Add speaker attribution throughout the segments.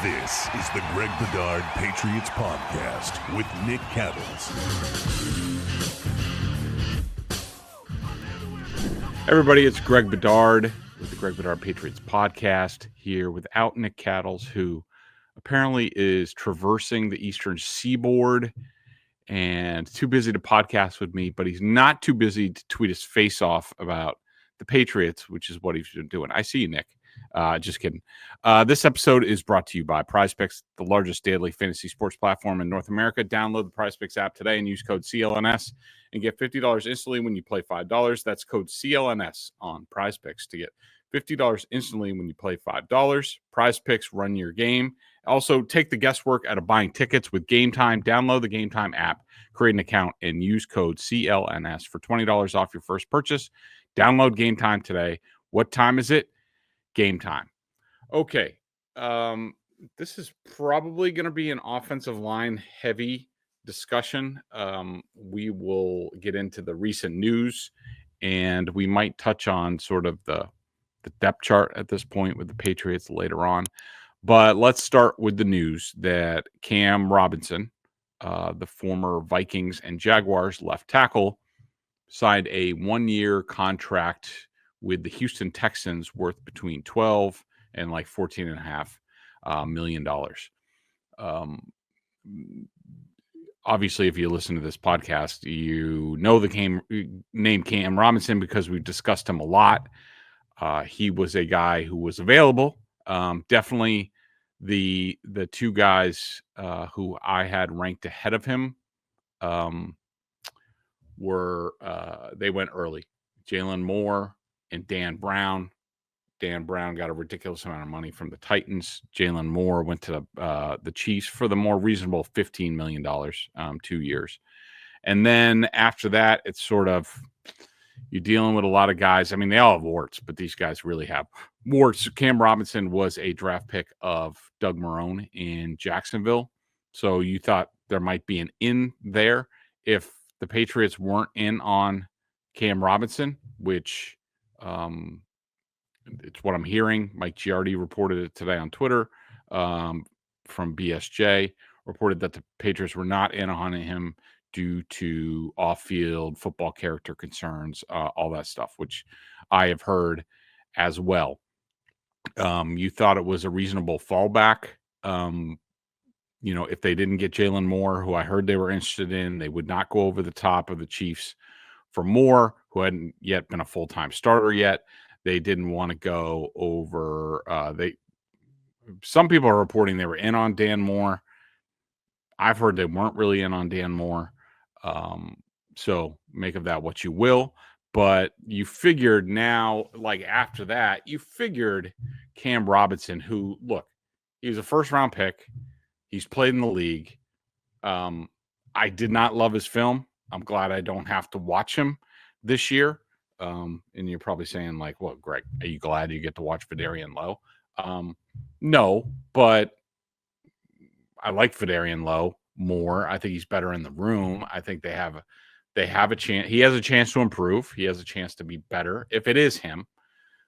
Speaker 1: This is the Greg Bedard Patriots Podcast with Nick Cattles.
Speaker 2: Everybody, it's Greg Bedard with the Greg Bedard Patriots Podcast here without Nick Cattles, who apparently is traversing the Eastern Seaboard and too busy to podcast with me, but he's not too busy to tweet his face off about the Patriots, which is what he's been doing. I see you, Nick. Just kidding. This episode is brought to you by PrizePicks, the largest daily fantasy sports platform in North America. Download the PrizePicks app today and use code CLNS and get $50 instantly when you play $5. That's code CLNS on PrizePicks to get $50 instantly when you play $5. PrizePicks, run your game. Also, take the guesswork out of buying tickets with Gametime. Download the Gametime app, create an account, and use code CLNS for $20 off your first purchase. Download Gametime today. What time is it? Game time. Okay. This is probably going to be an offensive line heavy discussion. We will get into the recent news, and we might touch on sort of the depth chart at this point with the Patriots later on. But let's start with the news that Cam Robinson, the former Vikings and Jaguars left tackle, signed a 1-year contract with the Houston Texans worth between 12 and like $14.5 million. Obviously, if you listen to this podcast, you know the name Cam Robinson because we've discussed him a lot. He was a guy who was available. Definitely the two guys who I had ranked ahead of him were they went early. Jalen Moore and Dan Brown. Dan Brown got a ridiculous amount of money from the Titans. Jalen Moore went to the Chiefs for the more reasonable $15 million, 2 years. And then after that, it's sort of you're dealing with a lot of guys. I mean, they all have warts, but these guys really have warts. Cam Robinson was a draft pick of Doug Marrone in Jacksonville. So you thought there might be an in there if the Patriots weren't in on Cam Robinson, which it's what I'm hearing. Mike Giardi reported it today on Twitter from BSJ, reported that the Patriots were not in on him due to off-field football character concerns, all that stuff, which I have heard as well. You thought it was a reasonable fallback. If they didn't get Jalen Moore, who I heard they were interested in, they would not go over the top of the Chiefs for Moore, who hadn't yet been a full-time starter yet. They didn't want to go over. Some people are reporting they were in on Dan Moore. I've heard they weren't really in on Dan Moore. So make of that what you will. But you figured now, like after that, you figured Cam Robinson, who, look, he was a first-round pick. He's played in the league. I did not love his film. I'm glad I don't have to watch him this year. And you're probably saying, like, well, Greg, are you glad you get to watch Vidarian Lowe? No, but I like Vidarian Lowe more. I think he's better in the room. I think they have a chance. He has a chance to improve. He has a chance to be better if it is him,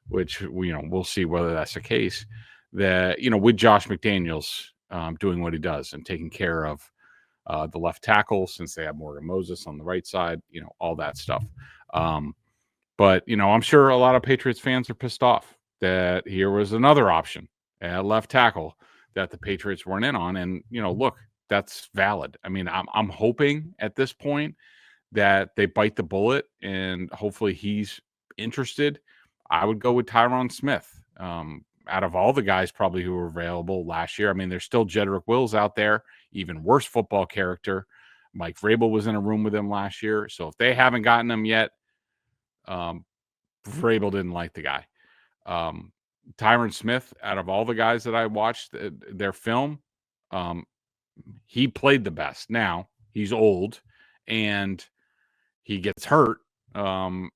Speaker 2: which we'll see whether that's the case. That with Josh McDaniels doing what he does and taking care of the left tackle, since they have Morgan Moses on the right side, all that stuff. But I'm sure a lot of Patriots fans are pissed off that here was another option at left tackle that the Patriots weren't in on. And, look, that's valid. I mean, I'm hoping at this point that they bite the bullet and hopefully he's interested. I would go with Tyron Smith. Out of all the guys probably who were available last year, I mean, there's still Jedrick Wills out there, even worse football character. Mike Vrabel was in a room with him last year. So if they haven't gotten him yet, Vrabel didn't like the guy. Tyron Smith, out of all the guys that I watched their film, he played the best. Now he's old and he gets hurt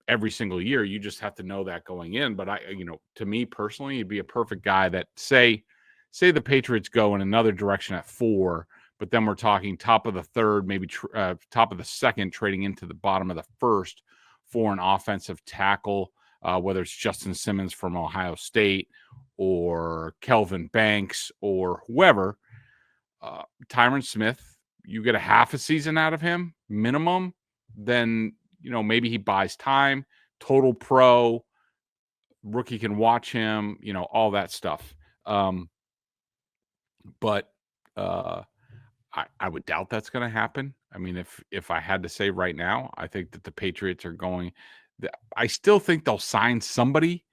Speaker 2: every single year. You just have to know that going in. But to me personally, he'd be a perfect guy that say the Patriots go in another direction at 4, but then we're talking top of the third, maybe top of the second, trading into the bottom of the first for an offensive tackle, whether it's Justin Simmons from Ohio State or Kelvin Banks or whoever, Tyron Smith, you get a half a season out of him minimum, then, maybe he buys time, total pro, rookie can watch him, all that stuff. But I would doubt that's going to happen. I mean, if I had to say right now, I think that the Patriots are I still think they'll sign somebody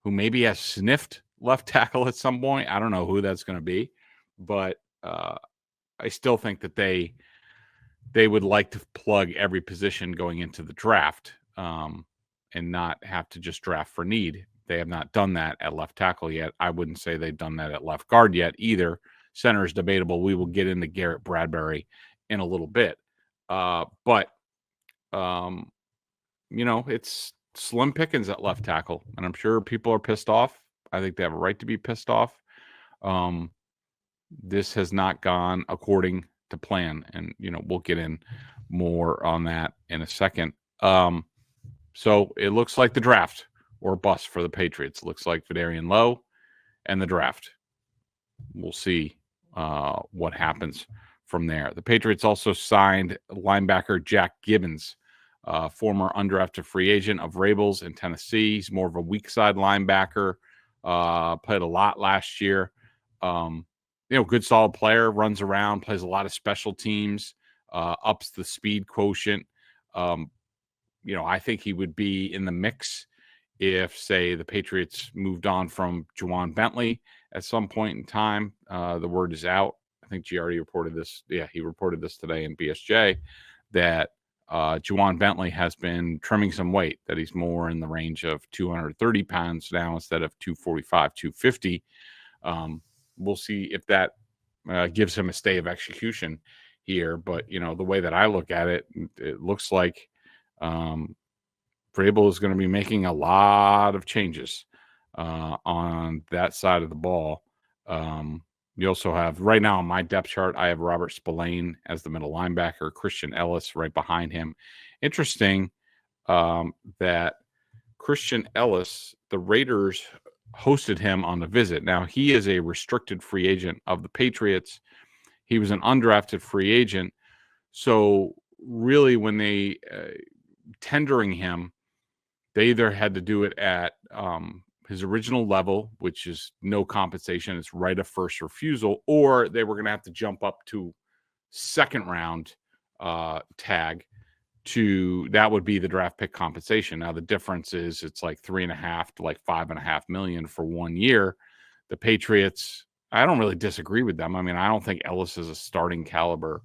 Speaker 2: who maybe has sniffed left tackle at some point. I don't know who that's going to be, but I still think that they would like to plug every position going into the draft, and not have to just draft for need. They have not done that at left tackle yet. I wouldn't say they've done that at left guard yet either. Center is debatable. We will get into Garrett Bradbury in a little bit. But it's slim pickings at left tackle, and I'm sure people are pissed off. I think they have a right to be pissed off. This has not gone according to plan, and we'll get in more on that in a second. So it looks like the draft or bust for the Patriots. It looks like Vidarian Lowe and the draft. We'll see what happens from there. The Patriots also signed linebacker Jack Gibbens, former undrafted free agent of Rabels in Tennessee. He's more of a weak side linebacker. Played a lot last year. Good solid player, runs around, plays a lot of special teams, ups the speed quotient. I think he would be in the mix if, say, the Patriots moved on from Juwan Bentley at some point in time. The word is out. I think G already reported this. Yeah, he reported this today in BSJ that Juwan Bentley has been trimming some weight, that he's more in the range of 230 pounds now instead of 245, 250. We'll see if that gives him a stay of execution here. But, the way that I look at it, it looks like Vrabel is going to be making a lot of changes on that side of the ball. You also have, right now on my depth chart, I have Robert Spillane as the middle linebacker, Christian Ellis right behind him. Interesting that Christian Ellis, the Raiders hosted him on the visit. Now, he is a restricted free agent of the Patriots. He was an undrafted free agent. So really, when they tendering him, they either had to do it at his original level, which is no compensation, it's right of first refusal, or they were going to have to jump up to second round tag that would be the draft pick compensation. Now the difference is it's like 3.5 to like $5.5 million for 1 year. The Patriots, I don't really disagree with them. I mean, I don't think Ellis is a starting caliber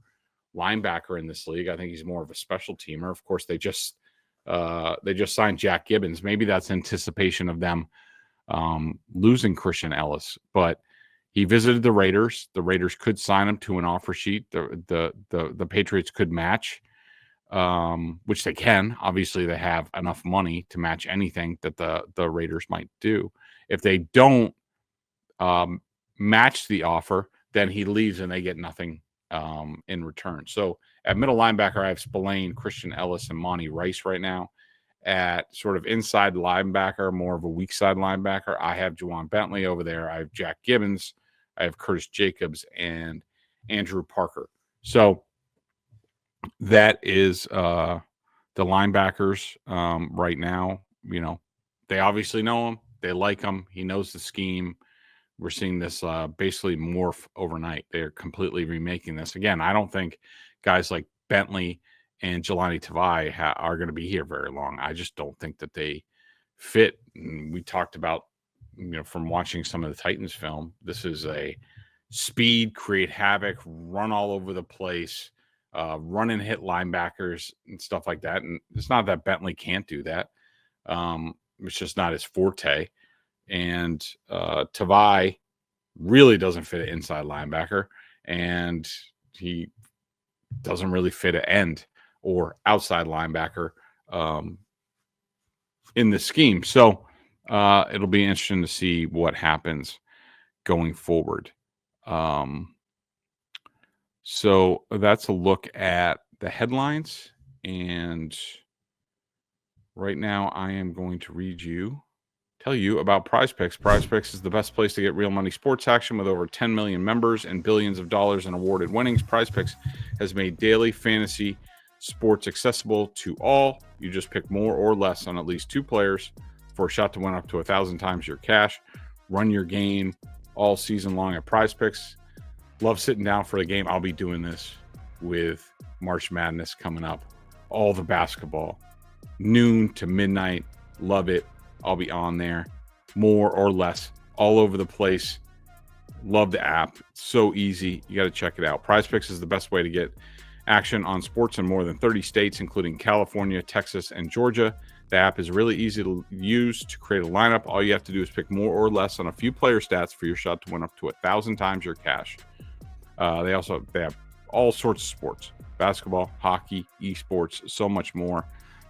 Speaker 2: linebacker in this league. I think he's more of a special teamer. Of course, they just signed Jack Gibbens. Maybe that's anticipation of them losing Christian Ellis, but he visited the Raiders. The Raiders could sign him to an offer sheet. The Patriots could match, which they can. Obviously, they have enough money to match anything that the Raiders might do. If they don't match the offer, then he leaves and they get nothing in return. So at middle linebacker, I have Spillane, Christian Ellis, and Monty Rice right now. At sort of inside linebacker, more of a weak side linebacker, I have Juwan Bentley over there. I have Jack Gibbens. I have Curtis Jacobs and Andrew Parker. So that is the linebackers right now. They obviously know him. They like him. He knows the scheme. We're seeing this basically morph overnight. They're completely remaking this. Again, I don't think guys like Bentley and Jelani Tavai are going to be here very long. I just don't think that they fit. And we talked about, from watching some of the Titans film, this is a speed, create havoc, run all over the place, run and hit linebackers and stuff like that. And it's not that Bentley can't do that. It's just not his forte. And Tavai really doesn't fit an inside linebacker, and he doesn't really fit an end or outside linebacker in the scheme. So it'll be interesting to see what happens going forward. So that's a look at the headlines. And right now I am going to read you tell you about PrizePicks. PrizePicks is the best place to get real money sports action with over 10 million members and billions of dollars in awarded winnings. PrizePicks has made daily fantasy sports accessible to all. You just pick more or less on at least 2 players for a shot to win up to 1,000 times your cash. Run your game all season long at PrizePicks. Love sitting down for the game. I'll be doing this with March Madness coming up. All the basketball, noon to midnight. Love it. I'll be on there, more or less, all over the place. Love the app. It's so easy. You got to check it out. PrizePicks is the best way to get action on sports in more than 30 states, including California, Texas, and Georgia. The app is really easy to use to create a lineup. All you have to do is pick more or less on a few player stats for your shot to win up to 1,000 times your cash. They have all sorts of sports: basketball, hockey, esports, so much more.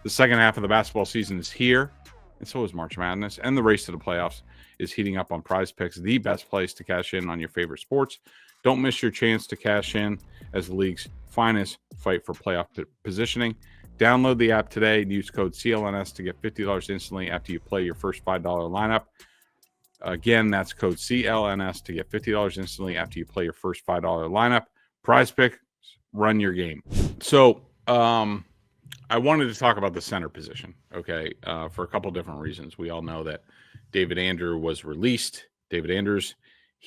Speaker 2: The second half of the basketball season is here, and so is March Madness, and the race to the playoffs is heating up on PrizePicks, the best place to cash in on your favorite sports. Don't miss your chance to cash in as the league's finest fight for playoff positioning. Download the app today and use code CLNS to get $50 instantly after you play your first $5 lineup. Again, that's code CLNS to get $50 instantly after you play your first $5 lineup. PrizePicks, run your game. So, I wanted to talk about the center position, okay, for a couple different reasons. We all know that David Andrews was released. David Andrews,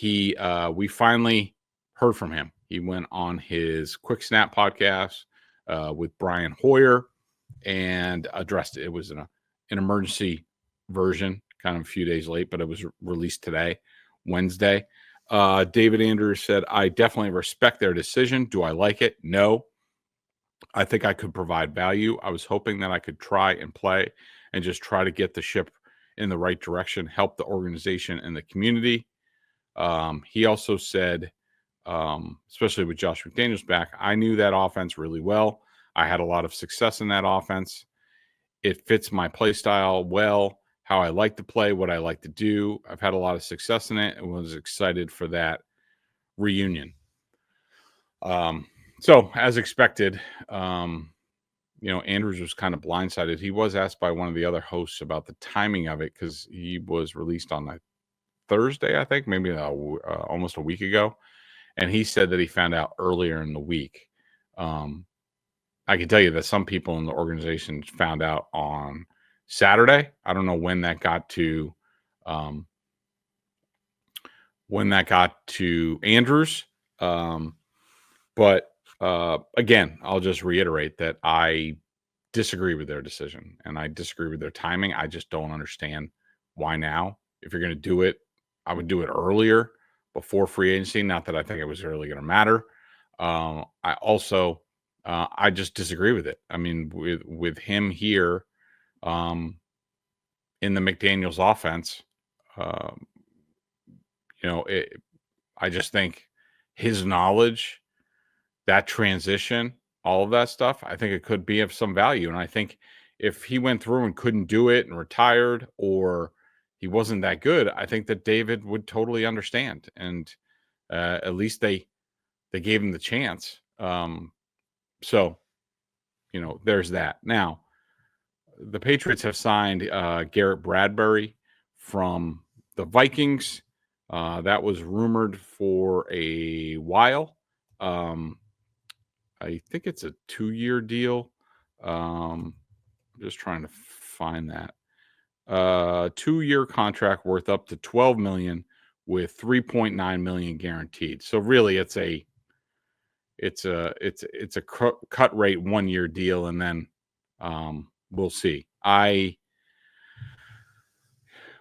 Speaker 2: we finally heard from him. He went on his Quick Snap podcast with Brian Hoyer and addressed it. It was an emergency version, kind of a few days late, but it was released today, Wednesday. David Andrews said, I definitely respect their decision. Do I like it? No. I think I could provide value. I was hoping that I could try and play and just try to get the ship in the right direction, help the organization and the community. He also said, especially with Josh McDaniels back, I knew that offense really well. I had a lot of success in that offense. It fits my play style well, how I like to play, what I like to do. I've had a lot of success in it and was excited for that reunion. So as expected, Andrews was kind of blindsided. He was asked by one of the other hosts about the timing of it because he was released on a Thursday, I think, maybe almost a week ago. And he said that he found out earlier in the week. I can tell you that some people in the organization found out on Saturday. I don't know when that got to Andrews. But again, I'll just reiterate that I disagree with their decision and I disagree with their timing. I just don't understand why now. If you're going to do it, I would do it earlier, before free agency. Not that I think it was really going to matter. I just disagree with it. I mean, with him here in the McDaniels offense, I just think his knowledge, that transition, all of that stuff, I think it could be of some value. And I think if he went through and couldn't do it and retired, or he wasn't that good, I think that David would totally understand. And at least they gave him the chance. So, there's that. Now, the Patriots have signed Garrett Bradbury from the Vikings. That was rumored for a while. I think it's a 2-year deal. I'm just trying to find that. 2-year contract worth up to $12 million with $3.9 million guaranteed. So really, it's a cut rate 1-year deal, and then we'll see.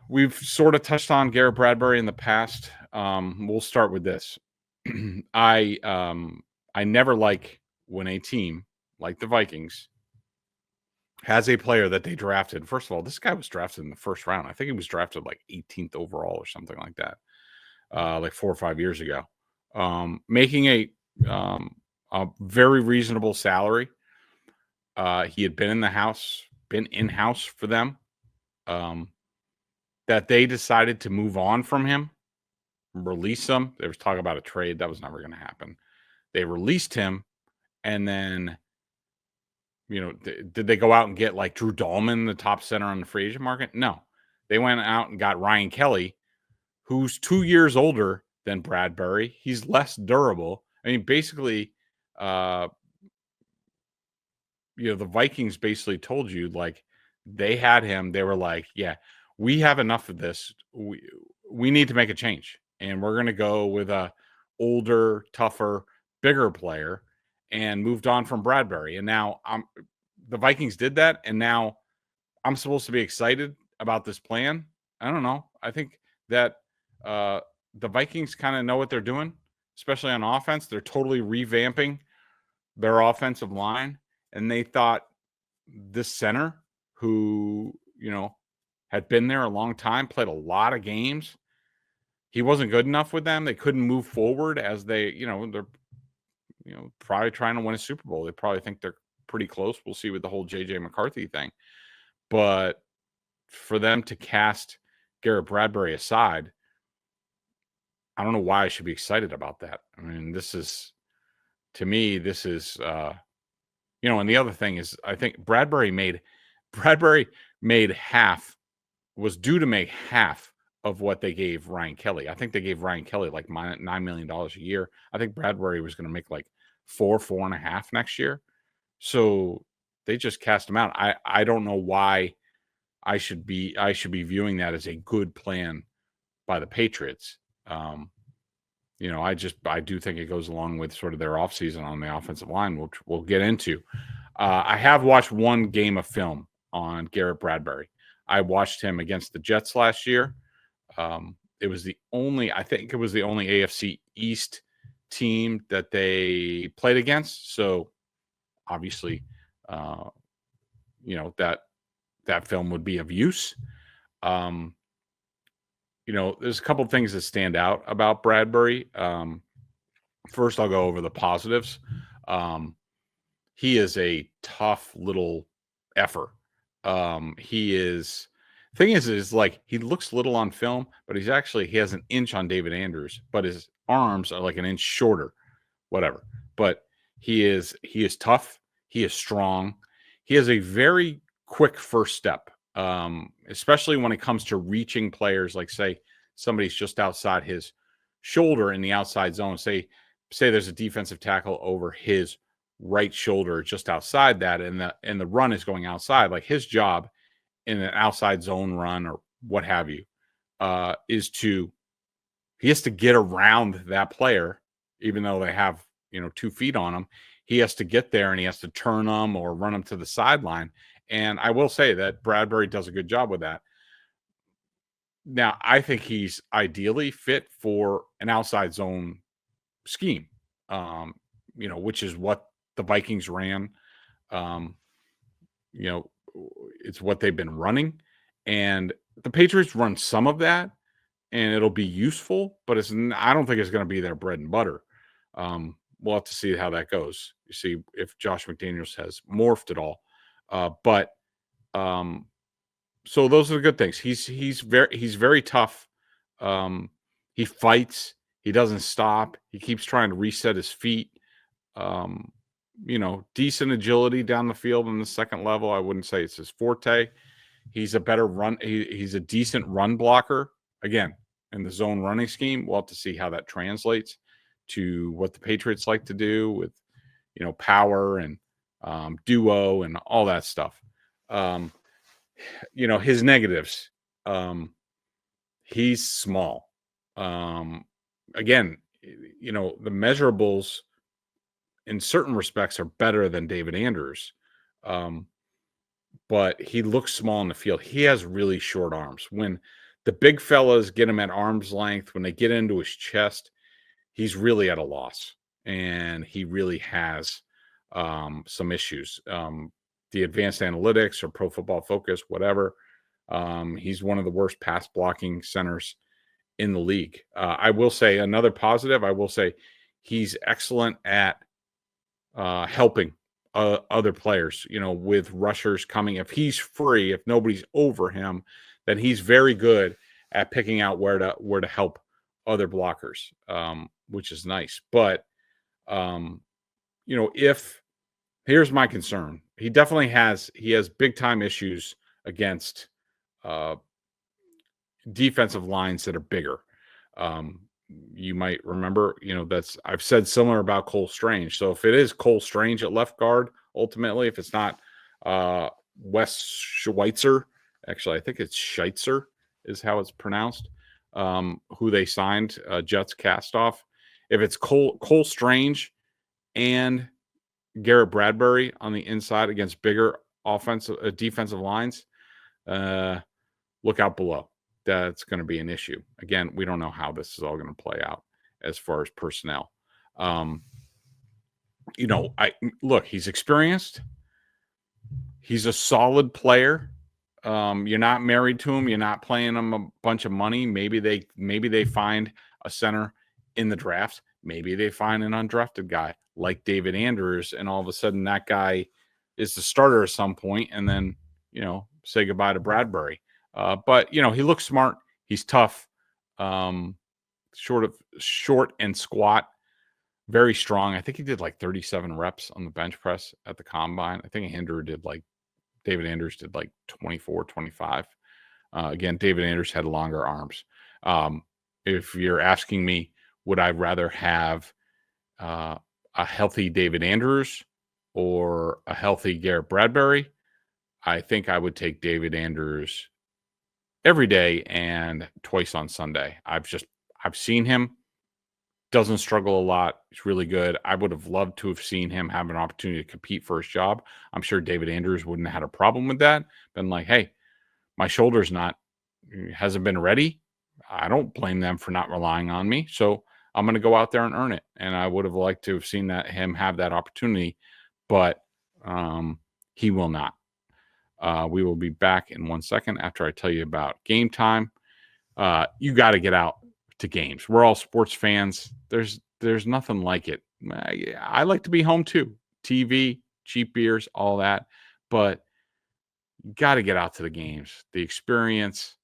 Speaker 2: We've sort of touched on Garrett Bradbury in the past. We'll start with this. I never like when a team like the Vikings has a player that they drafted. First of all, this guy was drafted in the first round. I think he was drafted like 18th overall or something like that, like 4 or 5 years ago. Making a very reasonable salary. He had been in-house for them. That they decided to move on from him, release him. There was talk about a trade. That was never going to happen. They released him, and then, did they go out and get like Drew Dahlman, the top center on the free agent market? No. They went out and got Ryan Kelly, who's 2 years older than Bradbury. He's less durable. I mean, basically, the Vikings basically told you, like, they had him. They were like, yeah, we have enough of this. We need to make a change, and we're going to go with a older, tougher, bigger player, and moved on from Bradbury. And now the Vikings did that, and now I'm supposed to be excited about this plan. I don't know. I think that the Vikings kind of know what they're doing, especially on offense. They're totally revamping their offensive line, and they thought this center, who had been there a long time, played a lot of games, he wasn't good enough with them. They couldn't move forward as they're probably trying to win a Super Bowl. They probably think they're pretty close. We'll see with the whole JJ McCarthy thing. But for them to cast Garrett Bradbury aside, I don't know why I should be excited about that. I mean, to me, and the other thing is, I think Bradbury was due to make half of what they gave Ryan Kelly. I think they gave Ryan Kelly like $9 million a year. I think Bradbury was going to make like 4.5 next year. So they just cast him out. I don't know why I should be viewing that as a good plan by the Patriots. I do think it goes along with sort of their offseason on the offensive line, which we'll get into. I have watched one game of film on Garrett Bradbury. I watched him against the Jets last year. It was the only AFC East team that they played against. So obviously, that film would be of use. There's a couple of things that stand out about Bradbury. First, I'll go over the positives. He is a tough little effer. Thing is like, he looks little on film, but he has an inch on David Andrews, but his arms are like an inch shorter, whatever. But he is tough. He is strong. He has a very quick first step, especially when it comes to reaching players. Like, say somebody's just outside his shoulder in the outside zone. Say there's a defensive tackle over his right shoulder, just outside that, and the run is going outside. Like, his job in an outside zone run or what have you, he has to get around that player, even though they have 2 feet on him. He has to get there, and he has to turn them or run them to the sideline. And I will say that Bradbury does a good job with that. Now, I think he's ideally fit for an outside zone scheme, which is what the Vikings ran. It's what they've been running, and the Patriots run some of that, and it'll be useful, but I don't think it's going to be their bread and butter. We'll have to see how that goes. You see if Josh McDaniels has morphed at all. So those are the good things. He's very tough. He fights. He doesn't stop. He keeps trying to reset his feet. Decent agility down the field in the second level. I wouldn't say it's his forte. He's a better run. He's a decent run blocker. Again, in the zone running scheme, we'll have to see how that translates to what the Patriots like to do with, power and duo and all that stuff. His negatives. He's small. Again, the measurables in certain respects are better than David Andrews. But he looks small in the field. He has really short arms. When the big fellas get him at arm's length, when they get into his chest, he's really at a loss. And he really has some issues. The advanced analytics or Pro Football Focus, whatever. He's one of the worst pass blocking centers in the league. I will say another positive. I will say he's excellent at helping other players, with rushers coming. If he's free, if nobody's over him, then he's very good at picking out where to help other blockers, which is nice. But here's my concern. He has big time issues against defensive lines that are bigger. You might remember, I've said similar about Cole Strange. So if it is Cole Strange at left guard, ultimately, if it's not Wes Schweitzer, actually, I think it's Scheitzer is how it's pronounced, who they signed, Jets cast off. If it's Cole Strange and Garrett Bradbury on the inside against bigger defensive lines, look out below. That's going to be an issue. Again, we don't know how this is all going to play out as far as personnel. He's experienced. He's a solid player. You're not married to him. You're not paying him a bunch of money. Maybe they find a center in the draft. Maybe they find an undrafted guy like David Andrews, and all of a sudden that guy is the starter at some point, and then, say goodbye to Bradbury. But he looks smart. He's tough, short and squat, very strong. I think he did like 37 reps on the bench press at the combine. I think David Andrews did like 24, 25. Again, David Andrews had longer arms. If you're asking me, would I rather have a healthy David Andrews or a healthy Garrett Bradbury? I think I would take David Andrews every day and twice on Sunday. I've seen him. Doesn't struggle a lot. He's really good. I would have loved to have seen him have an opportunity to compete for his job. I'm sure David Andrews wouldn't have had a problem with that. Been like, hey, my shoulder's hasn't been ready. I don't blame them for not relying on me. So I'm going to go out there and earn it. And I would have liked to have seen him have that opportunity, but he will not. We will be back in 1 second after I tell you about Game Time. You got to get out to games. We're all sports fans. There's nothing like it. I like to be home too. TV, cheap beers, all that. But you got to get out to the games. The experience,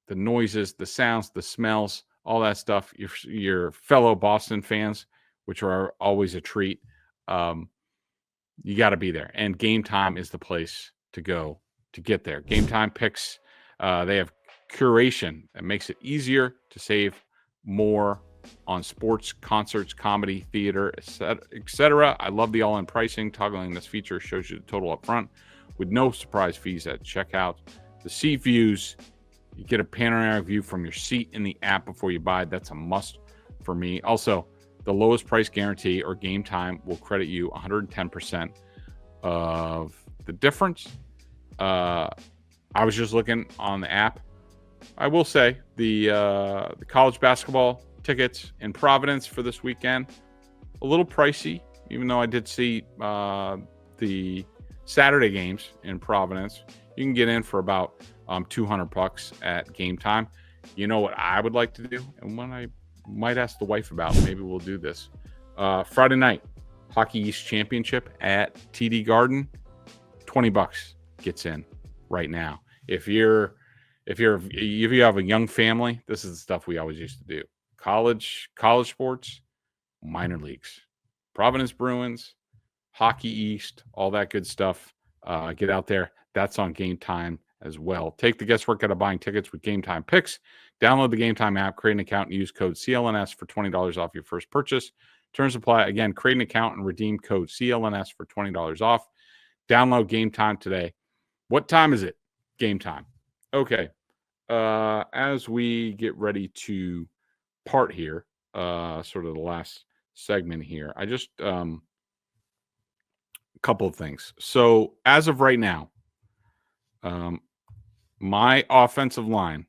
Speaker 2: the noises, the sounds, the smells, all that stuff. Your fellow Boston fans, which are always a treat. You got to be there. And Game Time is the place to go to get there. Game Time picks. They have curation that makes it easier to save more on sports, concerts, comedy, theater, etc. I love the all-in pricing. Toggling this feature shows you the total up front with no surprise fees at checkout. The seat views, you get a panoramic view from your seat in the app before you buy. That's a must for me. Also, the lowest price guarantee or Game Time will credit you 110% of the difference. I was just looking on the app. I will say the college basketball tickets in Providence for this weekend, a little pricey, even though I did see the Saturday games in Providence. You can get in for about $200 at Game Time. You know what I would like to do, and when I might ask the wife about, maybe we'll do this. Friday night, Hockey East Championship at TD Garden, $20 gets in right now. If you have a young family, this is the stuff we always used to do. College sports, minor leagues, Providence Bruins, Hockey East, all that good stuff. Get out there. That's on Game Time as well. Take the guesswork out of buying tickets with Game Time picks. Download the Game Time app, create an account, and use code CLNS for $20 off your first purchase. Terms apply. Again, create an account and redeem code CLNS for $20 off. Download Game Time today. What time is it? Game Time. Okay. As we get ready to part here, sort of the last segment here, I just a couple of things. So as of right now, my offensive line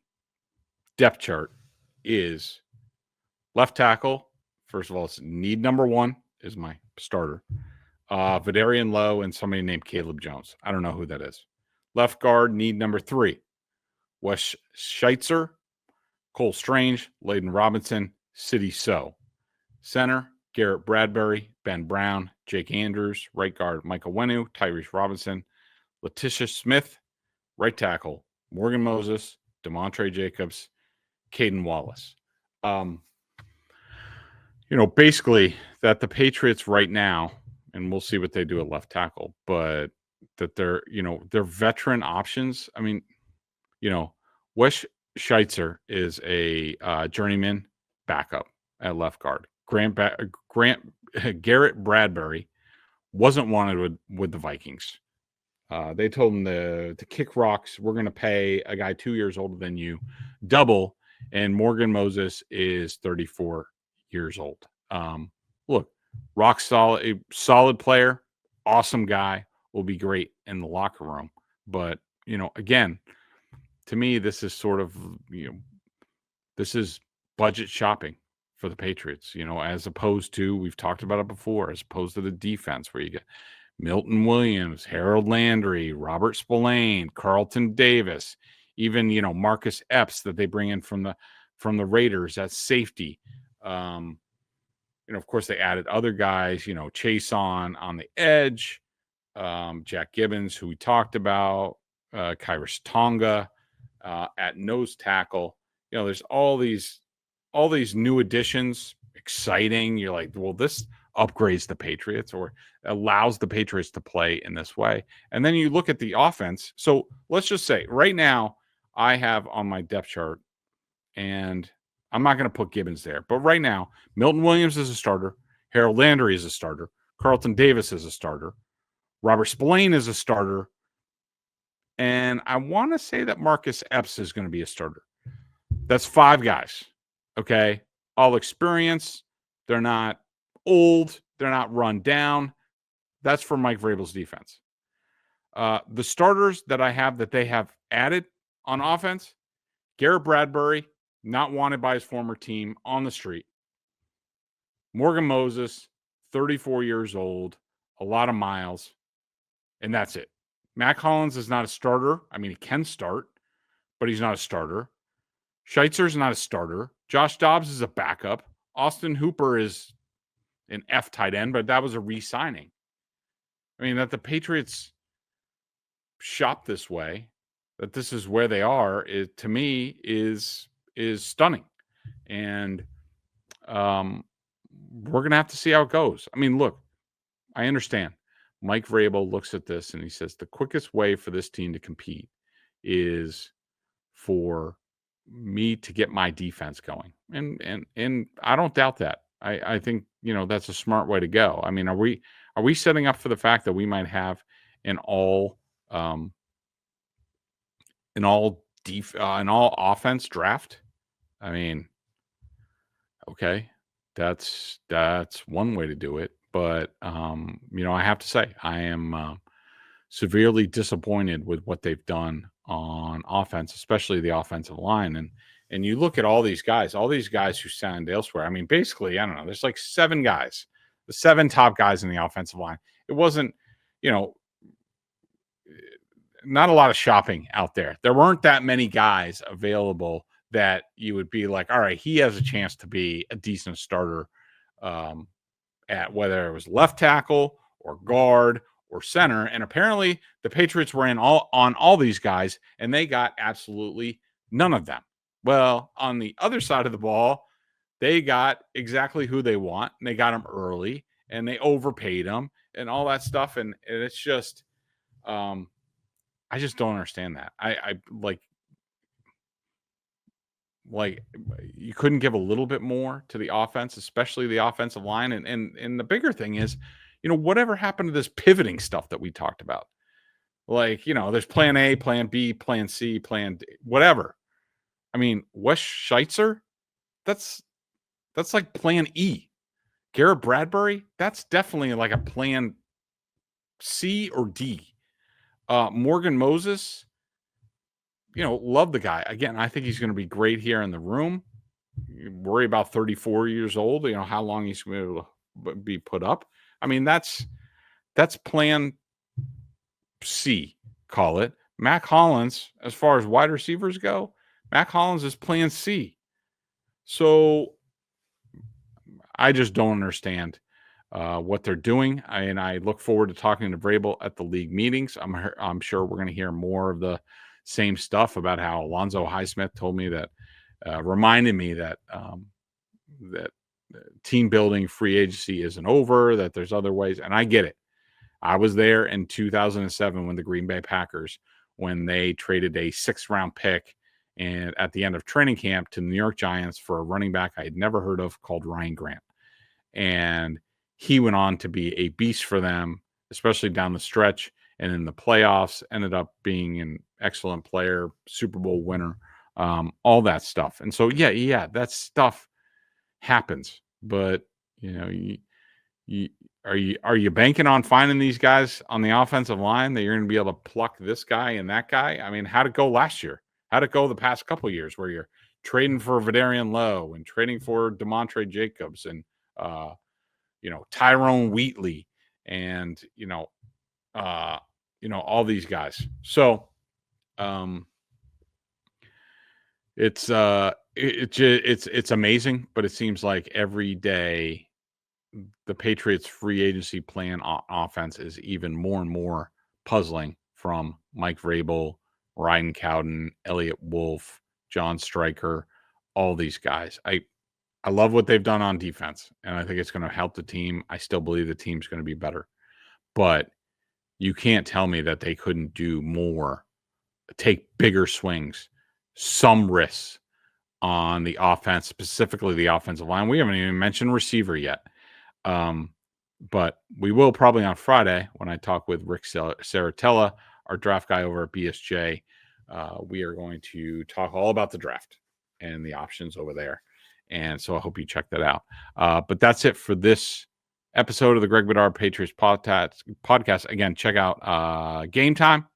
Speaker 2: depth chart is left tackle. First of all, it's need number 1 is my starter. Vidarian Lowe and somebody named Caleb Jones. I don't know who that is. Left guard, need number 3. Wes Scheitzer, Cole Strange, Layden Robinson, City So. Center, Garrett Bradbury, Ben Brown, Jake Andrews. Right guard, Michael Wenu, Tyrese Robinson, Letitia Smith. Right tackle, Morgan Moses, DeMontre Jacobs, Caden Wallace. Basically that the Patriots right now, and we'll see what they do at left tackle, but that they're veteran options. I mean, Wes Scheitzer is a journeyman backup at left guard. Garrett Bradbury wasn't wanted with the Vikings. They told him to kick rocks. We're going to pay a guy 2 years older than you double, and Morgan Moses is 34 years old. Look, rock solid, a solid player, awesome guy, will be great in the locker room. But, again, to me, this is sort of, this is budget shopping for the Patriots, as opposed to, we've talked about it before, as opposed to the defense where you get Milton Williams, Harold Landry, Robert Spillane, Carlton Davis, even, Marcus Epps that they bring in from the Raiders at safety. Of course, they added other guys, Chase on the edge, Jack Gibbens, who we talked about, Kyrus Tonga at nose tackle. There's all these new additions, exciting. You're like, well, this upgrades the Patriots or allows the Patriots to play in this way. And then you look at the offense. So let's just say right now I have on my depth chart, and I'm not going to put Gibbons there, but right now Milton Williams is a starter. Harold Landry is a starter. Carlton Davis is a starter. Robert Spillane is a starter. And I want to say that Marcus Epps is going to be a starter. That's 5 guys. Okay. All experience. They're not old. They're not run down. That's for Mike Vrabel's defense. The starters that I have that they have added on offense, Garrett Bradbury, not wanted by his former team, on the street. Morgan Moses, 34 years old, a lot of miles, and that's it. Mac Hollins is not a starter. I mean, he can start, but he's not a starter. Scheitzer's not a starter. Josh Dobbs is a backup. Austin Hooper is an F tight end, but that was a re-signing. I mean, that the Patriots shop this way, that this is where they are, to me is stunning. And we're going to have to see how it goes. I mean, look, I understand. Mike Vrabel looks at this and he says the quickest way for this team to compete is for me to get my defense going. And I don't doubt that. I think, that's a smart way to go. I mean, are we setting up for the fact that we might have an all offense draft? I mean, okay, that's one way to do it. But, I have to say, I am severely disappointed with what they've done on offense, especially the offensive line. And you look at all these guys who signed elsewhere. I mean, basically, I don't know, there's like 7 guys, the 7 top guys in the offensive line. It wasn't, not a lot of shopping out there. There weren't that many guys available that you would be like, all right, he has a chance to be a decent starter at whether it was left tackle or guard or center. And apparently the Patriots were on all these guys, and they got absolutely none of them. Well, on the other side of the ball, they got exactly who they want, and they got them early, and they overpaid them and all that stuff. And it's just, I just don't understand that. I like you couldn't give a little bit more to the offense, especially the offensive line. And the bigger thing is, whatever happened to this pivoting stuff that we talked about? Like, there's plan A, plan B, plan C, plan D, whatever. I mean, Wes Scheitzer, that's like plan E. Garrett Bradbury, that's definitely like a plan C or D. Morgan Moses, love the guy. Again, I think he's going to be great here in the room. You worry about 34 years old, how long he's going to be put up. I mean, that's plan C, call it. Mac Hollins, as far as wide receivers go, Mac Hollins is plan C. So I just don't understand what they're doing. And I look forward to talking to Vrabel at the league meetings. I'm sure we're going to hear more of the same stuff about how Alonzo Highsmith told me that, reminded me that that team building, free agency isn't over, that there's other ways. And I get it. I was there in 2007 when the Green Bay Packers, when they traded a 6th round pick and at the end of training camp to the New York Giants for a running back I had never heard of called Ryan Grant. And he went on to be a beast for them, especially down the stretch. And in the playoffs, ended up being an excellent player, Super Bowl winner, all that stuff. And so, yeah, that stuff happens. But, are you banking on finding these guys on the offensive line that you're going to be able to pluck this guy and that guy? I mean, how'd it go last year? How'd it go the past couple of years where you're trading for Vidarian Lowe and trading for DeMontre Jacobs and, Tyrone Wheatley and, all these guys. So, it's amazing, but it seems like every day the Patriots free agency plan offense is even more and more puzzling, from Mike Vrabel, Ryan Cowden, Elliott Wolf, John Stryker, all these guys. I love what they've done on defense, and I think it's going to help the team. I still believe the team's going to be better, but you can't tell me that they couldn't do more, take bigger swings, some risks on the offense, specifically the offensive line. We haven't even mentioned receiver yet. But we will probably on Friday when I talk with Rick Saratella, our draft guy over at BSJ. We are going to talk all about the draft and the options over there. And so I hope you check that out. But that's it for this episode of the Greg Bedard Patriots Podcast. Again, check out Gametime.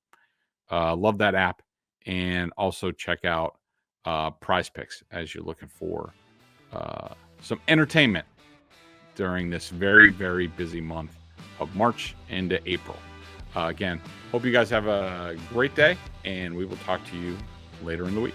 Speaker 2: Love that app. And also check out PrizePicks as you're looking for some entertainment during this very, very busy month of March into April. Again, hope you guys have a great day, and we will talk to you later in the week.